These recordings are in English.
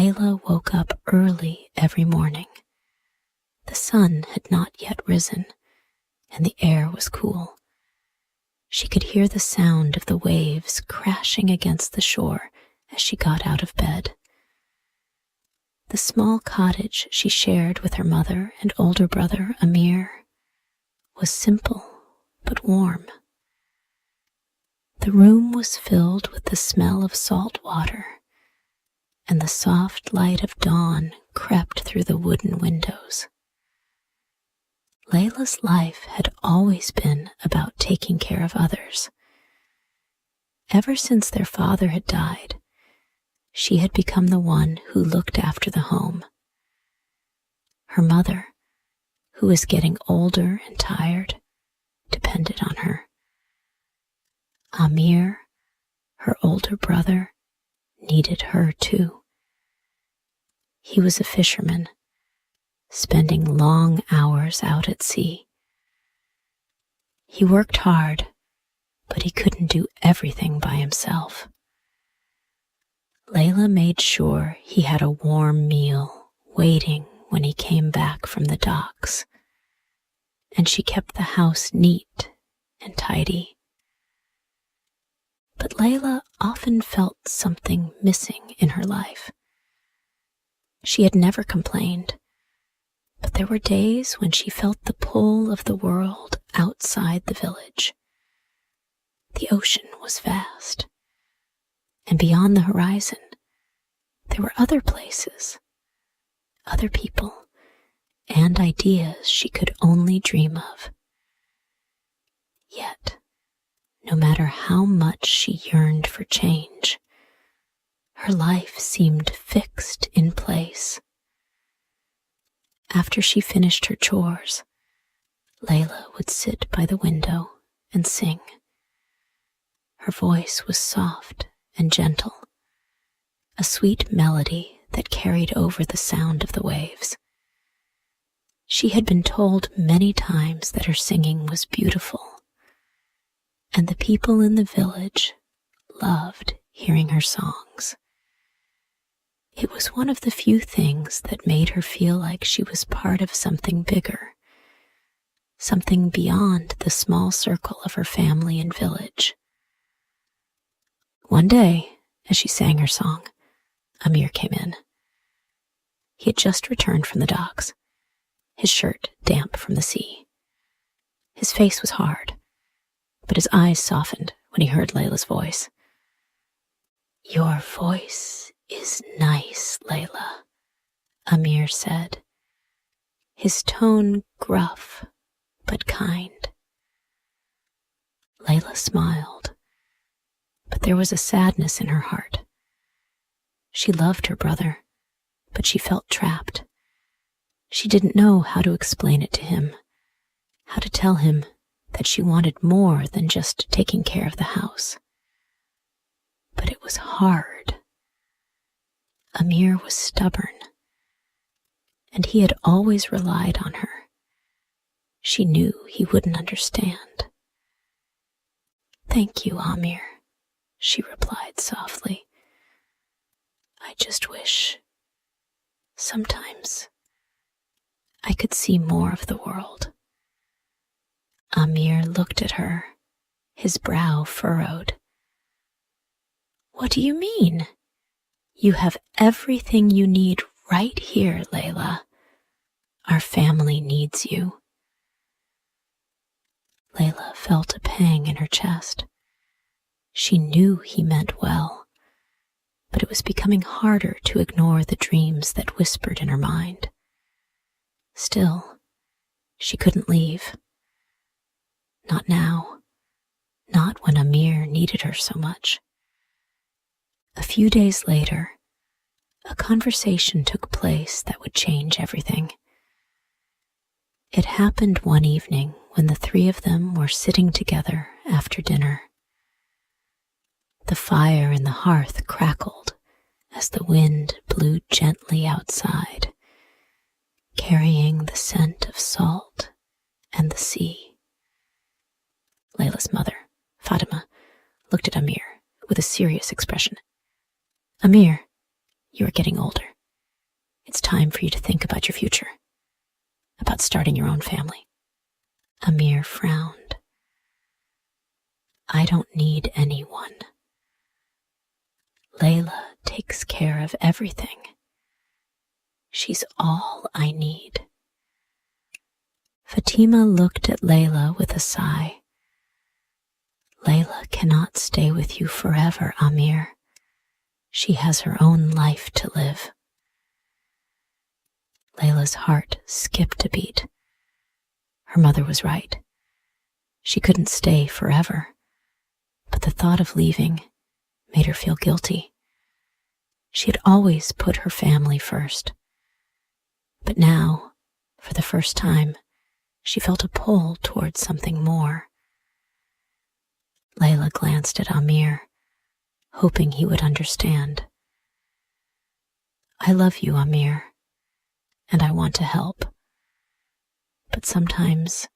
Layla woke up early every morning. The sun had not yet risen, and the air was cool. She could hear the sound of the waves crashing against the shore as she got out of bed. The small cottage she shared with her mother and older brother, Amir, was simple but warm. The room was filled with the smell of salt water, and the soft light of dawn crept through the wooden windows. Layla's life had always been about taking care of others. Ever since their father had died, she had become the one who looked after the home. Her mother, who was getting older and tired, depended on her. Amir, her older brother, needed her too. He was a fisherman, spending long hours out at sea. He worked hard, but he couldn't do everything by himself. Layla made sure he had a warm meal waiting when he came back from the docks, and she kept the house neat and tidy. But Layla often felt something missing in her life. She had never complained, but there were days when she felt the pull of the world outside the village. The ocean was vast, and beyond the horizon, there were other places, other people, and ideas she could only dream of. Yet, no matter how much she yearned for change, her life seemed fixed in place. After she finished her chores, Layla would sit by the window and sing. Her voice was soft and gentle, a sweet melody that carried over the sound of the waves. She had been told many times that her singing was beautiful, and the people in the village loved hearing her songs. It was one of the few things that made her feel like she was part of something bigger, something beyond the small circle of her family and village. One day, as she sang her song, Amir came in. He had just returned from the docks, his shirt damp from the sea. His face was hard, but his eyes softened when he heard Layla's voice. "Your voice is nice, Layla," Amir said, his tone gruff but kind. Layla smiled, but there was a sadness in her heart. She loved her brother, but she felt trapped. She didn't know how to explain it to him, how to tell him that she wanted more than just taking care of the house. But it was hard. Amir was stubborn, and he had always relied on her. She knew he wouldn't understand. "Thank you, Amir," she replied softly. "I just wish sometimes I could see more of the world." Amir looked at her, his brow furrowed. "What do you mean? You have everything you need right here, Layla. Our family needs you." Layla felt a pang in her chest. She knew he meant well, but it was becoming harder to ignore the dreams that whispered in her mind. Still, she couldn't leave. Not now. Not when Amir needed her so much. A few days later, a conversation took place that would change everything. It happened one evening when the three of them were sitting together after dinner. The fire in the hearth crackled as the wind blew gently outside, carrying the scent of salt and the sea. Layla's mother, Fatima, looked at Amir with a serious expression. "Amir, you are getting older. It's time for you to think about your future, about starting your own family. Amir frowned. I don't need anyone. Layla takes care of everything. She's all I need. Fatima looked at Layla with a sigh. Layla cannot stay with you forever, Amir. She has her own life to live. Layla's heart skipped a beat. Her mother was right. She couldn't stay forever, but the thought of leaving made her feel guilty. She had always put her family first, but now, for the first time, she felt a pull towards something more. Layla glanced at Amir, hoping he would understand. I love you, Amir, and I want to help. But sometimes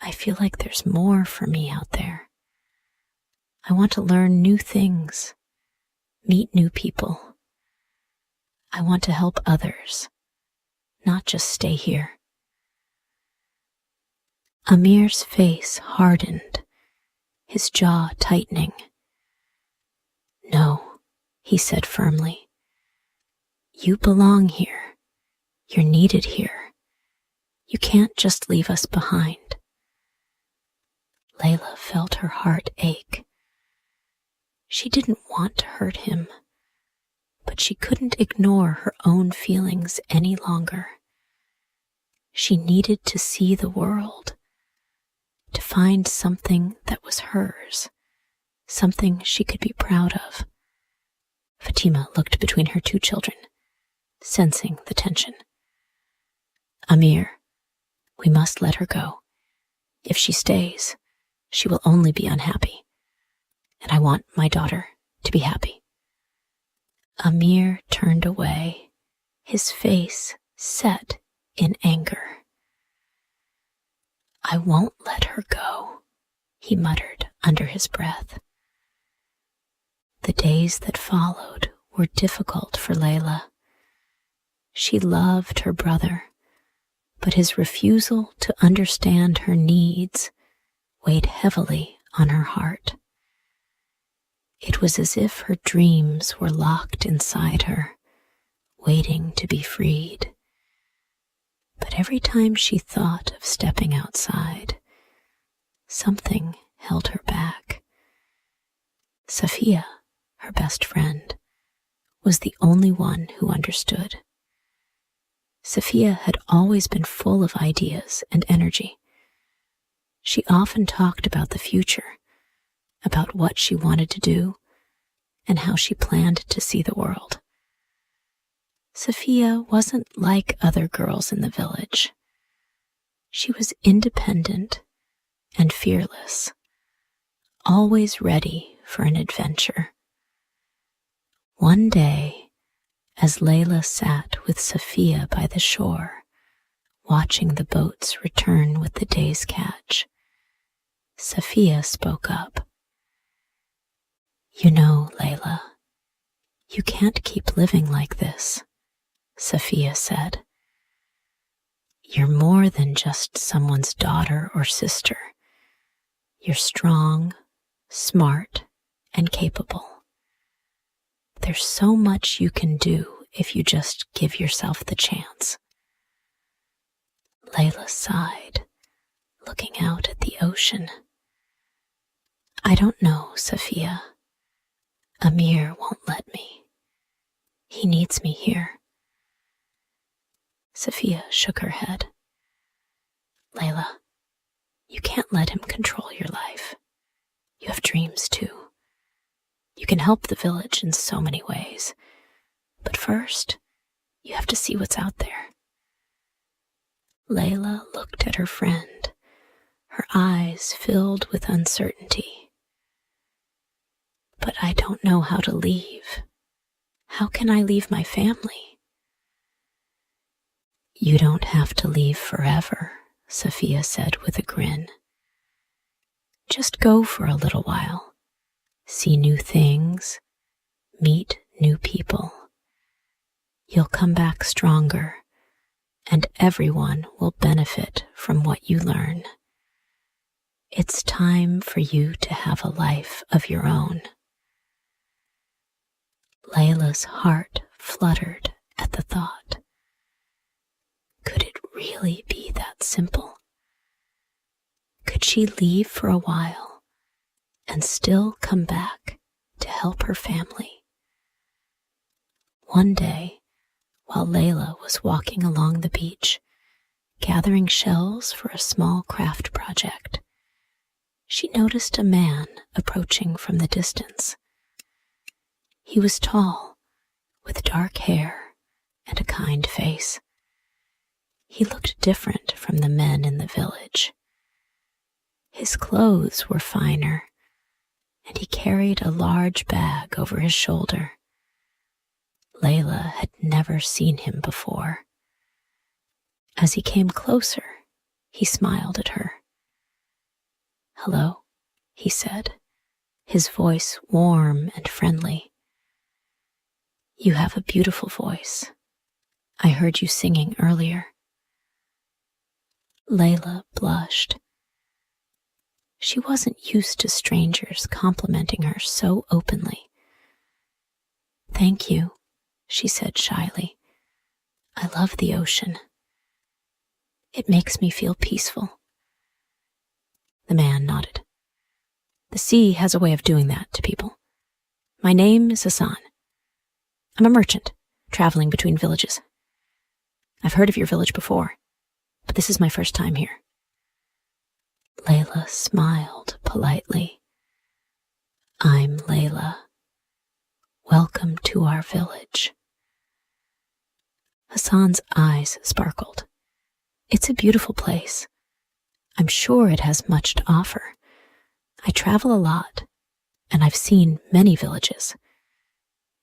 I feel like there's more for me out there. I want to learn new things, meet new people. I want to help others, not just stay here. Amir's face hardened, his jaw tightening. No, he said firmly. You belong here. You're needed here. You can't just leave us behind. Layla felt her heart ache. She didn't want to hurt him, but she couldn't ignore her own feelings any longer. She needed to see the world, to find something that was hers, something she could be proud of. Fatima looked between her two children, sensing the tension. Amir, we must let her go. If she stays, she will only be unhappy, and I want my daughter to be happy. Amir turned away, his face set in anger. I won't let her go, he muttered under his breath. The days that followed were difficult for Layla. She loved her brother, but his refusal to understand her needs weighed heavily on her heart. It was as if her dreams were locked inside her, waiting to be freed. But every time she thought of stepping outside, something held her back. Safiya, her best friend, was the only one who understood. Safiya had always been full of ideas and energy. She often talked about the future, about what she wanted to do, and how she planned to see the world. Safiya wasn't like other girls in the village. She was independent and fearless, always ready for an adventure. One day, as Layla sat with Safiya by the shore, watching the boats return with the day's catch, Safiya spoke up. You know, Layla, you can't keep living like this, Safiya said. You're more than just someone's daughter or sister. You're strong, smart, and capable. There's so much you can do if you just give yourself the chance. Layla sighed, looking out at the ocean. I don't know, Safiya. Amir won't let me. He needs me here. Safiya shook her head. Layla, you can't let him control your life. You have dreams too. You can help the village in so many ways. But first, you have to see what's out there. Layla looked at her friend, her eyes filled with uncertainty. But I don't know how to leave. How can I leave my family? You don't have to leave forever, Safiya said with a grin. Just go for a little while. See new things, meet new people. You'll come back stronger, and everyone will benefit from what you learn. It's time for you to have a life of your own. Layla's heart fluttered at the thought. Could it really be that simple? Could she leave for a while and still come back to help her family? One day, while Layla was walking along the beach, gathering shells for a small craft project, she noticed a man approaching from the distance. He was tall, with dark hair and a kind face. He looked different from the men in the village. His clothes were finer, and he carried a large bag over his shoulder. Layla had never seen him before. As he came closer, he smiled at her. "Hello," he said, his voice warm and friendly. "You have a beautiful voice. I heard you singing earlier." Layla blushed. She wasn't used to strangers complimenting her so openly. "Thank you," she said shyly. "I love the ocean. It makes me feel peaceful." The man nodded. "The sea has a way of doing that to people. My name is Hassan. I'm a merchant, traveling between villages. I've heard of your village before, but this is my first time here." Layla smiled politely. "I'm Layla. Welcome to our village." Hassan's eyes sparkled. "It's a beautiful place. I'm sure it has much to offer. I travel a lot, and I've seen many villages.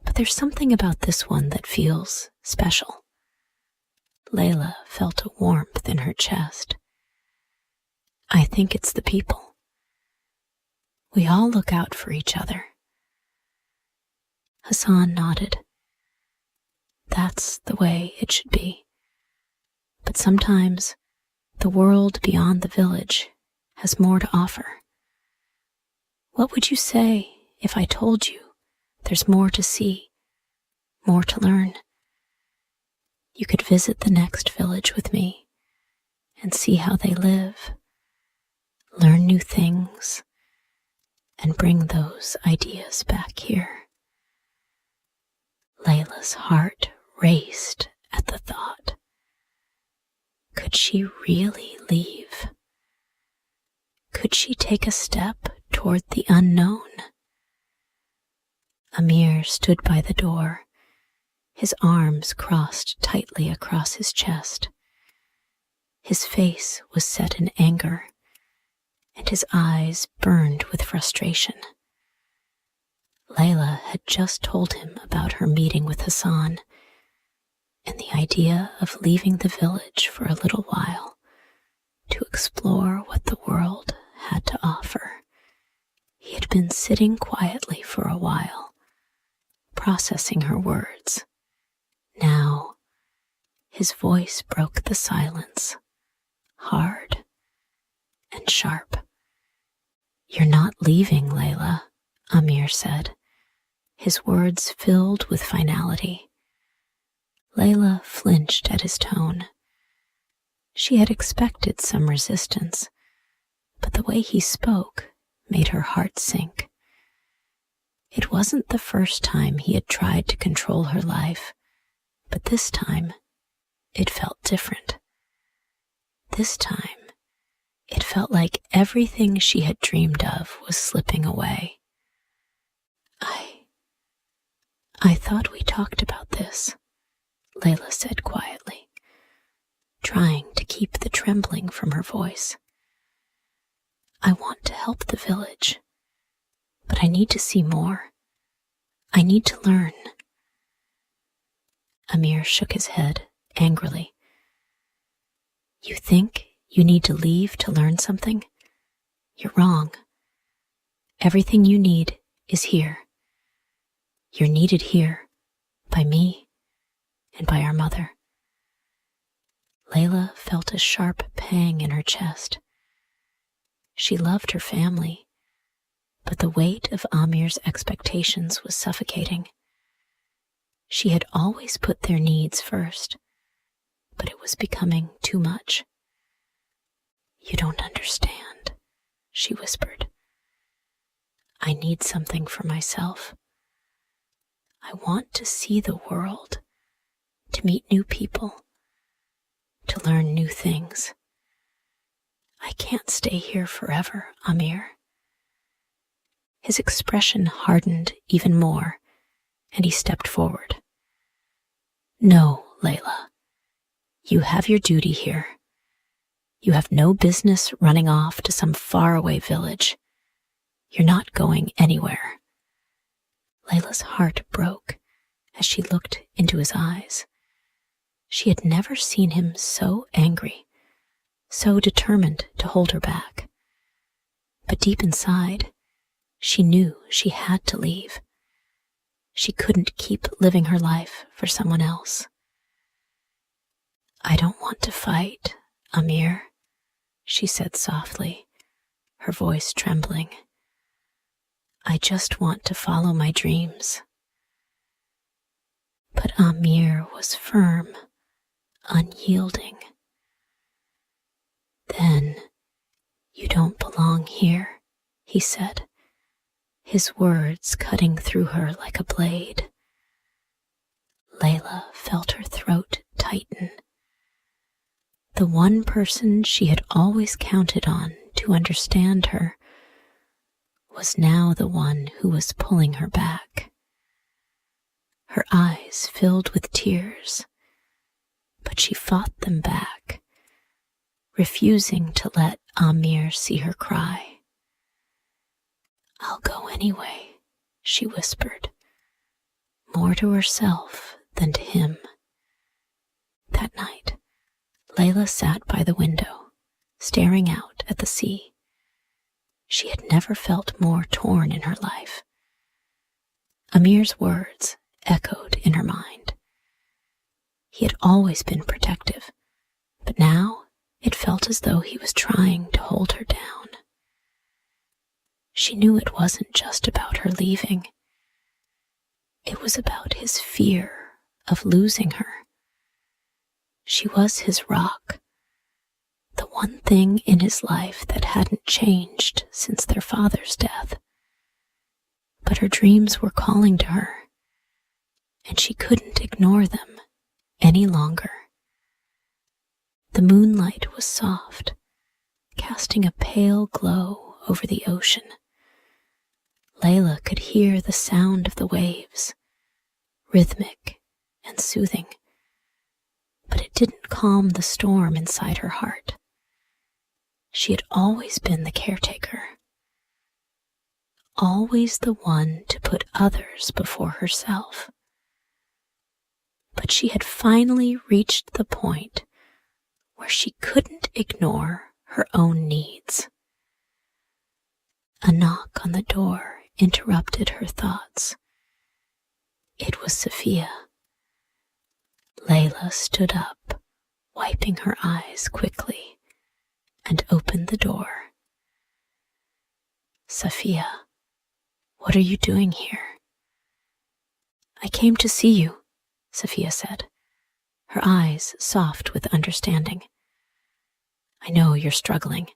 But there's something about this one that feels special." Layla felt a warmth in her chest. "I think it's the people. We all look out for each other." Hassan nodded. "That's the way it should be. But sometimes the world beyond the village has more to offer. What would you say if I told you there's more to see, more to learn? You could visit the next village with me and see how they live, learn new things, and bring those ideas back here." Layla's heart raced at the thought. Could she really leave? Could she take a step toward the unknown? Amir stood by the door, his arms crossed tightly across his chest. His face was set in anger, and his eyes burned with frustration. Layla had just told him about her meeting with Hassan, and the idea of leaving the village for a little while to explore what the world had to offer. He had been sitting quietly for a while, processing her words. Now, his voice broke the silence, hard and sharp. "You're not leaving, Layla," Amir said, his words filled with finality. Layla flinched at his tone. She had expected some resistance, but the way he spoke made her heart sink. It wasn't the first time he had tried to control her life, but this time it felt different. This time it felt like everything she had dreamed of was slipping away. I thought we talked about this," Layla said quietly, trying to keep the trembling from her voice. "I want to help the village, but I need to see more. I need to learn." Amir shook his head angrily. "You think you need to leave to learn something? You're wrong. Everything you need is here. You're needed here, by me, and by our mother. Layla felt a sharp pang in her chest. She loved her family, but the weight of Amir's expectations was suffocating. She had always put their needs first, but it was becoming too much. "You don't understand," she whispered. "I need something for myself. I want to see the world, to meet new people, to learn new things. I can't stay here forever, Amir." His expression hardened even more, and he stepped forward. "No, Layla. You have your duty here. You have no business running off to some faraway village. You're not going anywhere." Layla's heart broke as she looked into his eyes. She had never seen him so angry, so determined to hold her back. But deep inside, she knew she had to leave. She couldn't keep living her life for someone else. "I don't want to fight, Amir," she said softly, her voice trembling. "I just want to follow my dreams." But Amir was firm, unyielding. "Then you don't belong here," he said, his words cutting through her like a blade. Layla felt her throat tighten. The one person she had always counted on to understand her was now the one who was pulling her back. Her eyes filled with tears, but she fought them back, refusing to let Amir see her cry. "I'll go anyway," she whispered, more to herself than to him. That night, Layla sat by the window, staring out at the sea. She had never felt more torn in her life. Amir's words echoed in her mind. He had always been protective, but now it felt as though he was trying to hold her down. She knew it wasn't just about her leaving. It was about his fear of losing her. She was his rock, the one thing in his life that hadn't changed since their father's death. But her dreams were calling to her, and she couldn't ignore them any longer. The moonlight was soft, casting a pale glow over the ocean. Layla could hear the sound of the waves, rhythmic and soothing, but it didn't calm the storm inside her heart. She had always been the caretaker, always the one to put others before herself. But she had finally reached the point where she couldn't ignore her own needs. A knock on the door interrupted her thoughts. It was Sophia. Layla stood up, wiping her eyes quickly, and opened the door. "Sophia, what are you doing here?" "I came to see you," Sophia said, her eyes soft with understanding. "I know you're struggling,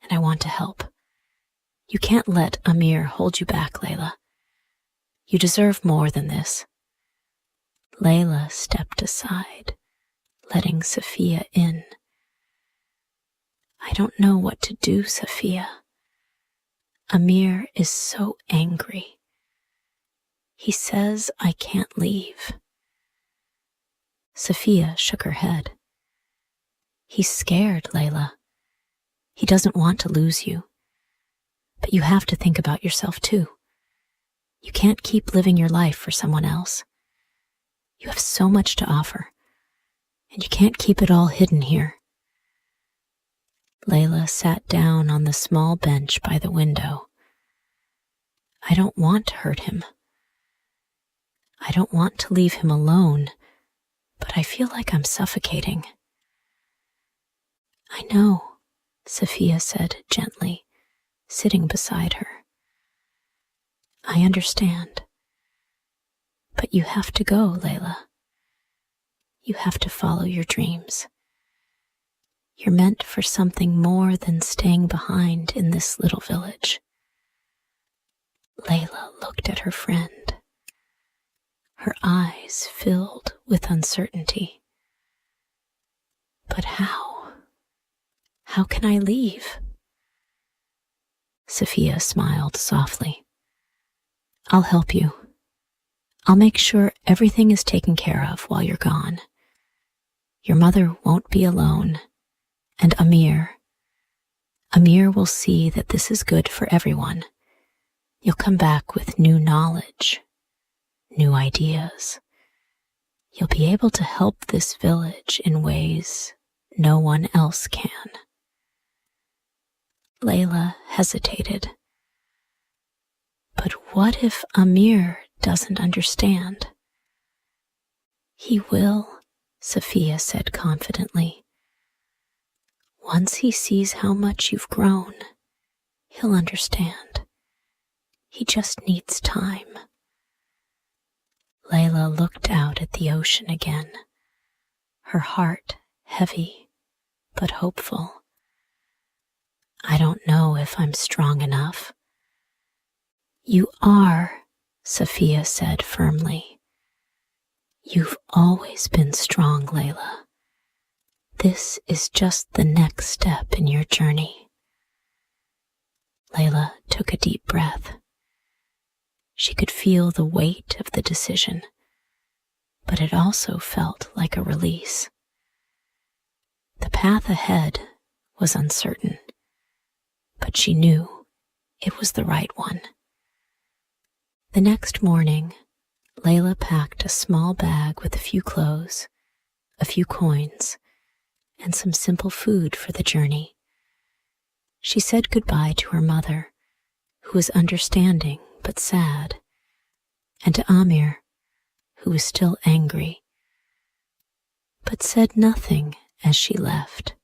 and I want to help. You can't let Amir hold you back, Layla. You deserve more than this." Layla stepped aside, letting Sophia in. "I don't know what to do, Sophia. Amir is so angry. He says I can't leave." Sophia shook her head. "He's scared, Layla. He doesn't want to lose you. But you have to think about yourself too. You can't keep living your life for someone else. You have so much to offer, and you can't keep it all hidden here." Layla sat down on the small bench by the window. "I don't want to hurt him. I don't want to leave him alone, but I feel like I'm suffocating. I know, Sophia said gently, sitting beside her. I understand. But you have to go, Layla. You have to follow your dreams. You're meant for something more than staying behind in this little village. Layla looked at her friend. Her eyes filled with uncertainty. But how? How can I leave? Sophia smiled softly. I'll help you. I'll make sure everything is taken care of while you're gone. Your mother won't be alone, and Amir will see that this is good for everyone. You'll come back with new knowledge, new ideas. You'll be able to help this village in ways no one else can. Layla hesitated. But what if Amir doesn't understand? He will, Sophia said confidently. Once he sees how much you've grown, he'll understand. He just needs time. Layla looked out at the ocean again, her heart heavy but hopeful. I don't know if I'm strong enough. You are, Sophia said firmly. You've always been strong, Layla. This is just the next step in your journey. Layla took a deep breath. She could feel the weight of the decision, but it also felt like a release. The path ahead was uncertain, but she knew it was the right one. The next morning, Layla packed a small bag with a few clothes, a few coins, and some simple food for the journey. She said goodbye to her mother, who was understanding but sad, and to Amir, who was still angry, but said nothing as she left.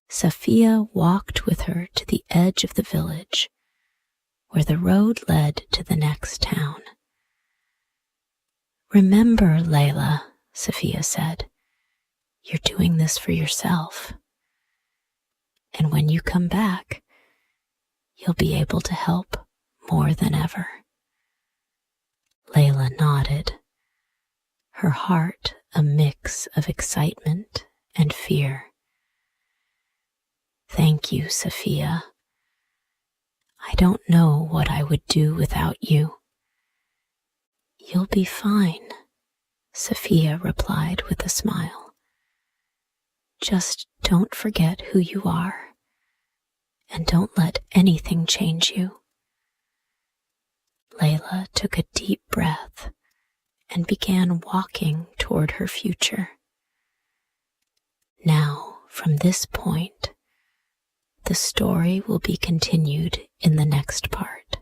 Sophia walked with her to the edge of the village, where the road led to the next town. Remember, Layla, Sophia said, you're doing this for yourself. And when you come back, you'll be able to help more than ever. Layla nodded, her heart a mix of excitement and fear. Thank you, Sophia. I don't know what I would do without you. You'll be fine, Sophia replied with a smile. Just don't forget who you are, and don't let anything change you. Layla took a deep breath and began walking toward her future. Now, from this point, the story will be continued in the next part.